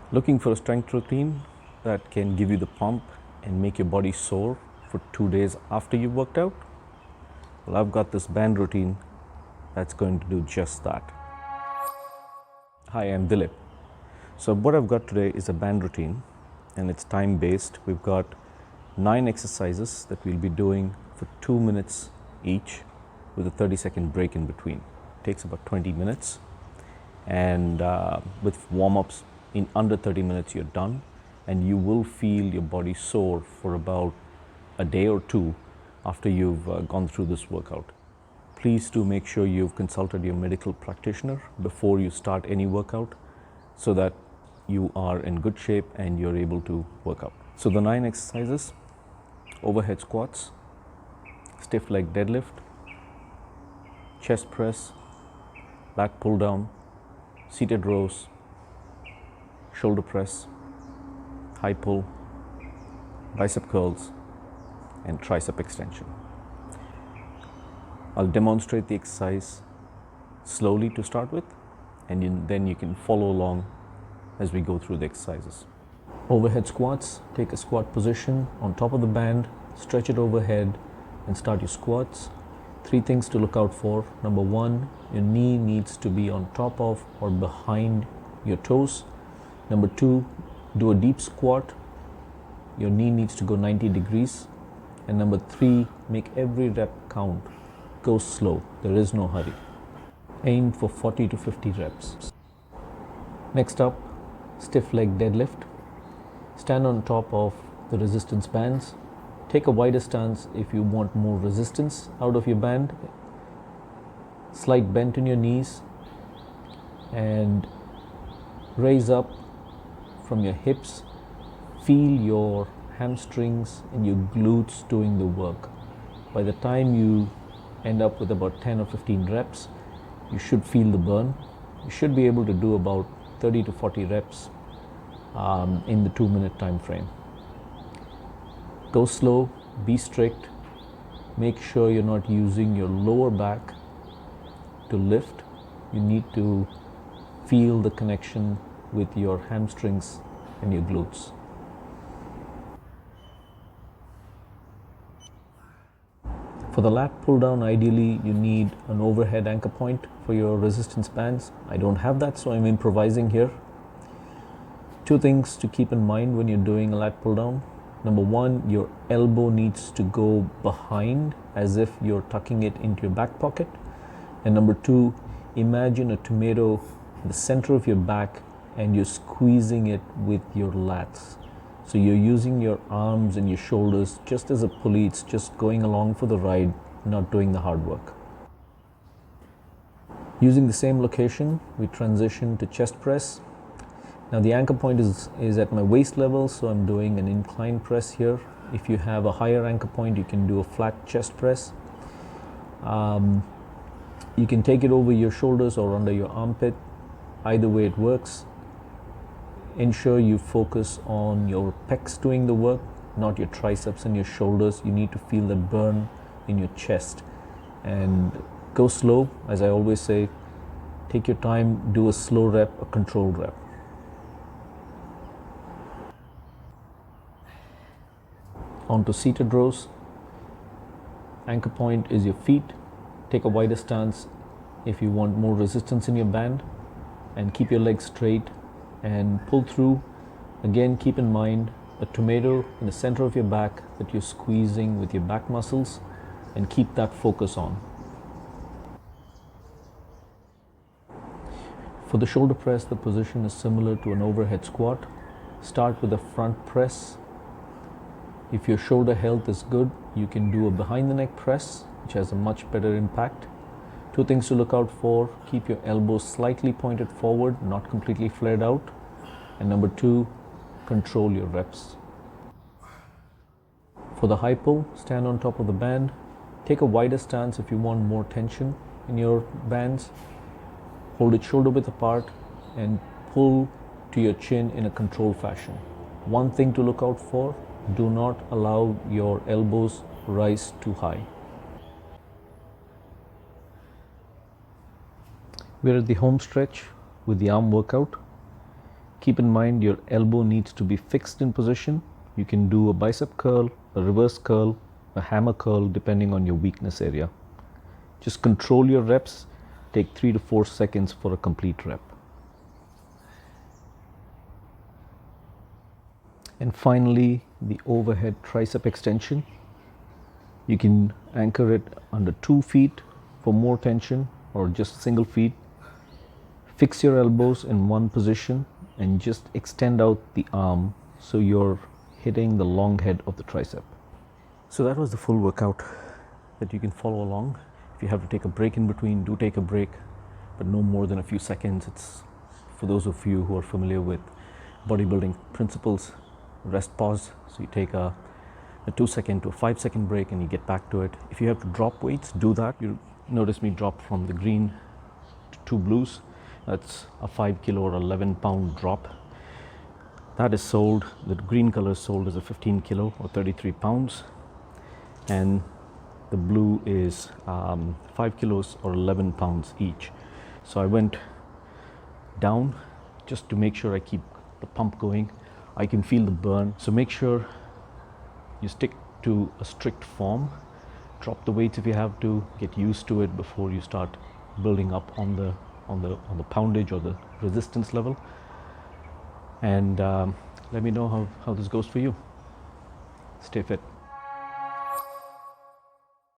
Looking for a strength routine that can give you the pump and make your body sore for 2 days after you've worked out? Well, I've got this band routine that's going to do just that. Hi, I'm Dilip. So what I've got today is a band routine, and it's time-based. We've got 9 exercises that we'll be doing for 2 minutes each with a 30-second break in between. It takes about 20 minutes, and with warm-ups in under 30 minutes you're done, and you will feel your body sore for about a day or two after you've gone through this workout. Please do make sure you've consulted your medical practitioner before you start any workout so that you are in good shape and you're able to work out. So the 9 exercises: overhead squats, stiff leg deadlift, chest press, lat pull down, seated rows, shoulder press, high pull, bicep curls, and tricep extension. I'll demonstrate the exercise slowly to start with, and then you can follow along as we go through the exercises. Overhead squats: take a squat position on top of the band, stretch it overhead, and start your squats. 3 things to look out for. Number 1, your knee needs to be on top of or behind your toes. Number 2, do a deep squat. Your knee needs to go 90 degrees. And number 3, make every rep count. Go slow. There is no hurry. Aim for 40 to 50 reps. Next up, stiff leg deadlift. Stand on top of the resistance bands. Take a wider stance if you want more resistance out of your band. Slight bend in your knees and raise up from your hips. Feel your hamstrings and your glutes doing the work. By the time you end up with about 10 or 15 reps, you should feel the burn. You should be able to do about 30 to 40 reps in the 2-minute time frame. Go slow, be strict. Make sure you're not using your lower back to lift. You need to feel the connection with your hamstrings and your glutes. For the lat pull down, ideally you need an overhead anchor point for your resistance bands. I don't have that, so I'm improvising here. 2 things to keep in mind when you're doing a lat pull down. Number 1, your elbow needs to go behind as if you're tucking it into your back pocket. And number 2, imagine a tomato in the center of your back and you're squeezing it with your lats. So you're using your arms and your shoulders just as a pulley. It's just going along for the ride, not doing the hard work. Using the same location, we transition to chest press. Now the anchor point is at my waist level, so I'm doing an incline press here. If you have a higher anchor point, you can do a flat chest press. You can take it over your shoulders or under your armpit. Either way it works. Ensure you focus on your pecs doing the work, not your triceps and your shoulders. You need to feel that burn in your chest. And go slow, as I always say. Take your time, do a slow rep, a controlled rep. Onto seated rows. Anchor point is your feet. Take a wider stance if you want more resistance in your band, and keep your legs straight and pull through. Again, keep in mind a tomato in the center of your back that you're squeezing with your back muscles, and keep that focus on. For the shoulder press, the position is similar to an overhead squat. Start with a front press. If your shoulder health is good, you can do a behind the neck press, which has a much better impact. 2 things to look out for: keep your elbows slightly pointed forward, not completely flared out. And number 2, control your reps. For the high pull, stand on top of the band. Take a wider stance if you want more tension in your bands. Hold it shoulder width apart and pull to your chin in a controlled fashion. One thing to look out for: do not allow your elbows rise too high. We're at the home stretch with the arm workout. Keep in mind your elbow needs to be fixed in position. You can do a bicep curl, a reverse curl, a hammer curl depending on your weakness area. Just control your reps. Take 3 to 4 seconds for a complete rep. And finally, the overhead tricep extension. You can anchor it under 2 feet for more tension, or just single feet. Fix your elbows in one position and just extend out the arm so you're hitting the long head of the tricep. So that was the full workout that you can follow along. If you have to take a break in between, do take a break, but no more than a few seconds. It's for those of you who are familiar with bodybuilding principles. Rest, pause. So you take a 2-second to a 5-second break and you get back to it. If you have to drop weights, do that. You notice me drop from the green to 2 blues. That's a 5 kilo or 11 pound drop. That is sold, the green color is sold as a 15 kilo or 33 pounds. And the blue is 5 kilos or 11 pounds each. So I went down just to make sure I keep the pump going. I can feel the burn. So make sure you stick to a strict form. Drop the weights if you have to. Get used to it before you start building up on the poundage or the resistance level. And let me know how this goes for you. Stay fit.